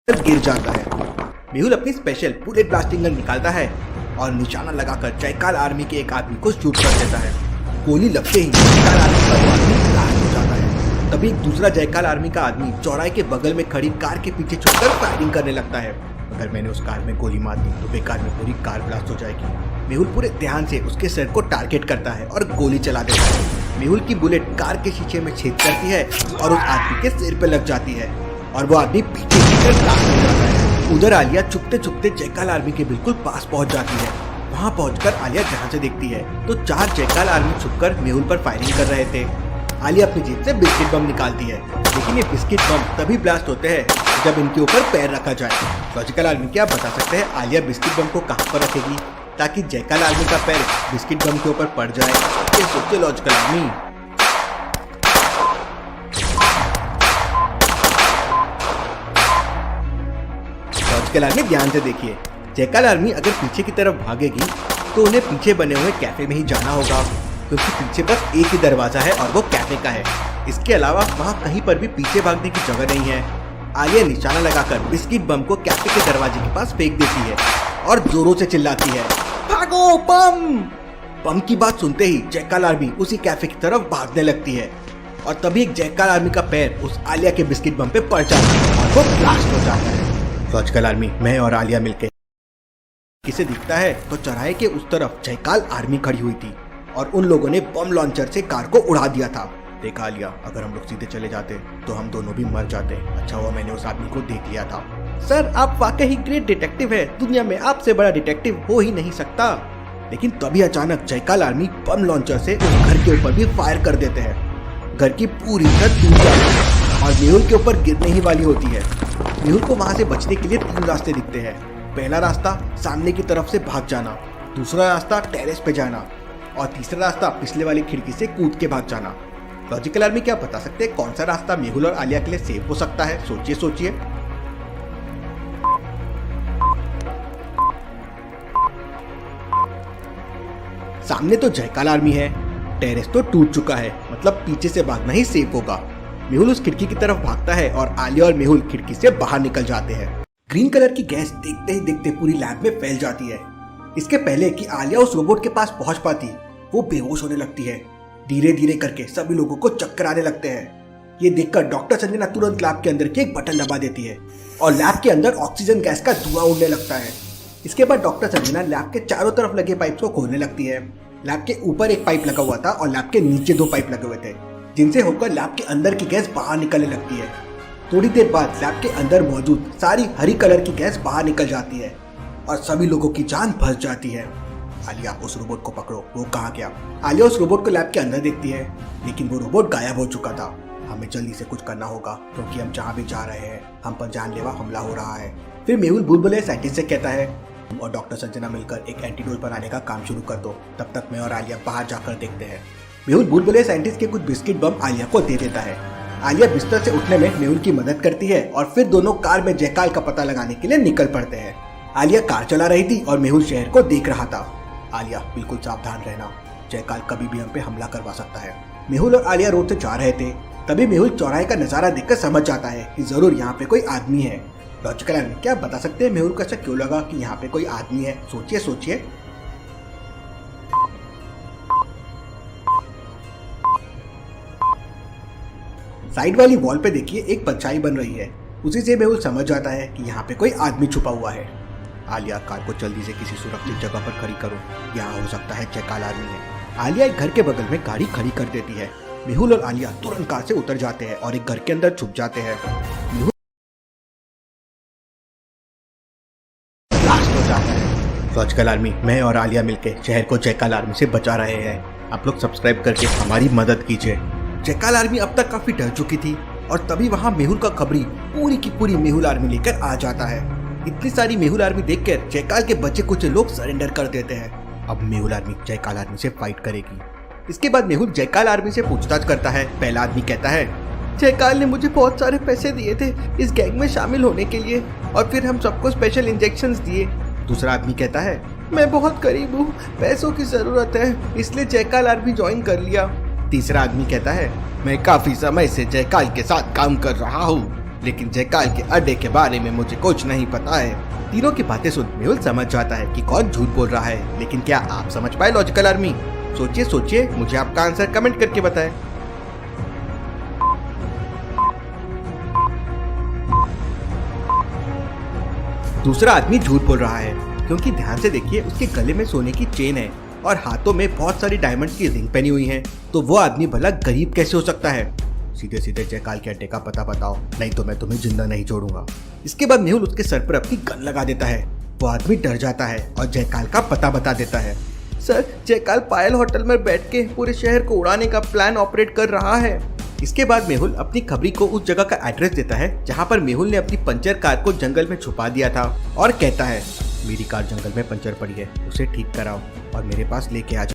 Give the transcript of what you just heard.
गिर जाता है। मेहुल अपनी स्पेशल बुलेट ब्लास्टिंग गन निकालता है और निशाना लगाकर जयकाल आर्मी के एक आदमी को शूट कर देता है। गोली लगते ही जयकाल आर्मी का वो आदमी ब्लास्ट हो जाता है। तभी एक दूसरा जयकाल आर्मी का आदमी चौराहे के बगल में खड़ी कार के पीछे छुपकर फायरिंग करने लगता है। अगर मैंने उस कार में गोली मार दी तो बेकार में पूरी कार ब्लास्ट हो जाएगी। मेहुल पूरे ध्यान से उसके सर को टारगेट करता है और गोली चला देता है। मेहुल की बुलेट कार के शीशे में छेद करती है और उस आदमी के सिर पे लग जाती है और वो आदमी पीछे ब्लास्ट हो जाता है। उधर आलिया छुपते छुपते जयकाल आर्मी के बिल्कुल पास पहुंच जाती है। वहां पहुंचकर आलिया ध्यान से देखती है तो 4 जयकाल आर्मी छुपकर मेहुल पर फायरिंग कर रहे थे। आलिया अपनी जेब से बिस्किट बम निकालती है, लेकिन ये बिस्किट बम तभी ब्लास्ट होते हैं जब इनके ऊपर पैर रखा जाए। लॉजिकल आर्मी क्या बता सकते हैं आलिया बिस्किट बम को कहाँ पर रखेगी ताकि जयकाल आर्मी का पैर बिस्किट बम के ऊपर पड़ जाए? ये सोचे लॉजिकल आर्मी। लॉजिकल आर्मी ध्यान से देखिए, जयकाल आर्मी अगर पीछे की तरफ भागेगी तो उन्हें पीछे बने हुए कैफे में ही जाना होगा, क्योंकि पीछे बस एक ही दरवाजा है और वो कैफे का है। इसके अलावा वहाँ कहीं पर भी पीछे भागने की जगह नहीं है। आलिया निशाना लगाकर बिस्किट बम को कैफे के दरवाजे के पास फेंक देती है और जोरों से चिल्लाती है, भागो बम! बम की बात सुनते ही जयकाल आर्मी उसी कैफे की तरफ भागने लगती है और तभी एक जयकाल आर्मी का पैर उस आलिया के बिस्किट बम पे पड़ जाता है और वो ब्लास्ट हो जाता है। लॉजिकल आर्मी मैं और आलिया मिलकर किसे दिखता है तो चौराहे के उस तरफ जयकाल आर्मी खड़ी हुई थी और उन लोगों ने बम लॉन्चर से कार को उड़ा दिया था। देखा आलिया, अगर हम लोग सीधे चले जाते तो हम दोनों भी मर जाते। अच्छा हुआ मैंने उस आदमी को देख लिया था। सर आप वाकई ग्रेट डिटेक्टिव है, दुनिया में आपसे बड़ा डिटेक्टिव हो ही नहीं सकता। लेकिन तभी अचानक जयकाल आर्मी बम लॉन्चर से उस घर के ऊपर भी फायर कर देते हैं। घर की पूरी छत टूट जाती है और मेहुल के ऊपर गिरने ही वाली होती है। मेहुल को वहाँ से बचने के लिए 3 रास्ते दिखते हैं। पहला रास्ता सामने की तरफ से भाग जाना, दूसरा रास्ता टेरेस पे जाना और तीसरा रास्ता पिछले वाली खिड़की से कूद के भाग जाना। लॉजिकल आर्मी क्या बता सकते हैं कौन सा रास्ता मेहुल और आलिया के लिए सेफ हो सकता है? सोचिए सोचिए। सामने तो जयकाल आर्मी है, टेरेस तो टूट चुका है, मतलब पीछे से भागना ही सेफ होगा। मेहुल उस खिड़की की तरफ भागता है और आलिया और मेहुल खिड़की से बाहर निकल जाते हैं। ग्रीन कलर की गैस देखते ही देखते पूरी लैब में फैल जाती है। इसके पहले कि आलिया उस रोबोट के पास पहुंच पाती, वो बेहोश होने लगती है। धीरे धीरे करके सभी लोगों को चक्कर आने लगते हैं। ये देखकर डॉक्टर संजना तुरंत लैब के अंदर के एक बटन दबा देती है और लैब के अंदर ऑक्सीजन गैस का धुआं उड़ने लगता है। इसके बाद डॉक्टर संजना लैब के चारों तरफ लगे पाइप को खोलने लगती है। लैब के ऊपर एक पाइप लगा हुआ था और लैब के नीचे 2 पाइप लगे हुए थे, जिनसे होकर लैब के अंदर की गैस बाहर निकलने लगती है। थोड़ी देर बाद लैब के अंदर मौजूद सारी हरी कलर की गैस बाहर निकल जाती है और सभी लोगों की जान फंस जाती है। आलिया उस रोबोट को पकड़ो, वो कहाँ गया? आलिया उस रोबोट को लैब के अंदर देखती है, लेकिन वो रोबोट गायब हो चुका था। हमें जल्दी से कुछ करना होगा क्योंकि हम जहाँ भी जा रहे हैं हम पर जानलेवा हमला हो रहा है। फिर मेहुल बुलबुले साइंटिस्ट से कहता है, तुम और डॉक्टर संजना मिलकर एक एंटीडोट बनाने का काम शुरू कर दो, तब तक मैं और आलिया बाहर जाकर देखते हैं। मेहुल बुलबुले साइंटिस्ट के कुछ बिस्किट बम आलिया को दे देता है। आलिया बिस्तर से उठने में मेहुल की मदद करती है और फिर दोनों कार में जयकाल का पता लगाने के लिए निकल पड़ते हैं। आलिया कार चला रही थी और मेहुल शहर को देख रहा था। आलिया बिल्कुल सावधान रहना, जयकाल कभी भी हम पे हमला करवा सकता है। मेहुल और आलिया रोड से जा रहे थे, तभी मेहुल चौराहे का नजारा देखकर समझ जाता है कि जरूर यहाँ पे कोई आदमी है। लॉजिकल आर्मी क्या बता सकते हैं मेहुल को ऐसा क्यों लगा कि यहाँ पे कोई आदमी है? सोचिए सोचिए। साइड वाली वॉल पे देखिए एक परछाई बन रही है, उसी से मेहुल समझ जाता है कि यहाँ पे कोई आदमी छुपा हुआ है। आलिया कार को जल्दी से किसी सुरक्षित जगह पर खड़ी करो, यहाँ हो सकता है जयकाल आर्मी है। आलिया एक घर के बगल में गाड़ी खड़ी कर देती है। मेहुल और आलिया तुरंत कार से उतर जाते हैं और एक घर के अंदर छुप जाते हैं। मेहुल ब्लास्ट हो जाता है। लॉजिकल आर्मी मैं और आलिया मिलकर शहर को जयकाल आर्मी से बचा रहे हैं। आप लोग सब्सक्राइब करके हमारी मदद कीजिए। जयकाल आर्मी अब तक काफी डर चुकी थी और तभी वहाँ मेहुल का खबरी पूरी की पूरी मेहुल आर्मी लेकर आ जाता है। इतनी सारी मेहुल आर्मी देखकर जयकाल के बचे कुछ लोग सरेंडर कर देते हैं। अब मेहुल आर्मी जयकाल आर्मी से फाइट करेगी। इसके बाद मेहुल जयकाल आर्मी से पूछताछ करता है। पहला आदमी कहता है, जयकाल ने मुझे बहुत सारे पैसे दिए थे इस गैंग में शामिल होने के लिए और फिर हम सबको स्पेशल इंजेक्शंस दिए। दूसरा आदमी कहता है, मैं बहुत गरीब हूँ, पैसों की जरूरत है, इसलिए जयकाल आर्मी ज्वाइन कर लिया। तीसरा आदमी कहता है, मैं काफी समय से जयकाल के साथ काम कर रहा हूँ, लेकिन जयकाल के अड्डे के बारे में मुझे कुछ नहीं पता है। तीनों की बातें सुन मेहुल समझ जाता है कि कौन झूठ बोल रहा है, लेकिन क्या आप समझ पाए लॉजिकल आर्मी? सोचिए सोचिए, मुझे आपका आंसर कमेंट करके बताएं। दूसरा आदमी झूठ बोल रहा है क्योंकि ध्यान से देखिए, उसके गले में सोने की चेन है और हाथों में बहुत सारी डायमंड की रिंग पहनी हुई है। तो वो आदमी भला गरीब कैसे हो सकता है? सीधे सीधे जयकाल के अड्डे का पता बताओ, नहीं तो मैं तुम्हें जिंदा नहीं छोड़ूंगा। इसके बाद मेहुल उसके सर पर अपनी गन लगा देता है। वो आदमी डर जाता है और जयकाल का पता बता देता है। सर, जयकाल पायल होटल में बैठ के पूरे शहर को उड़ाने का प्लान ऑपरेट कर रहा है। इसके बाद मेहुल अपनी खबरी को उस जगह का एड्रेस देता है जहाँ पर मेहुल ने अपनी पंचर कार को जंगल में छुपा दिया था और कहता है, मेरी कार जंगल में पंचर पड़ी है, उसे ठीक कराओ और मेरे पास लेके आ जाओ।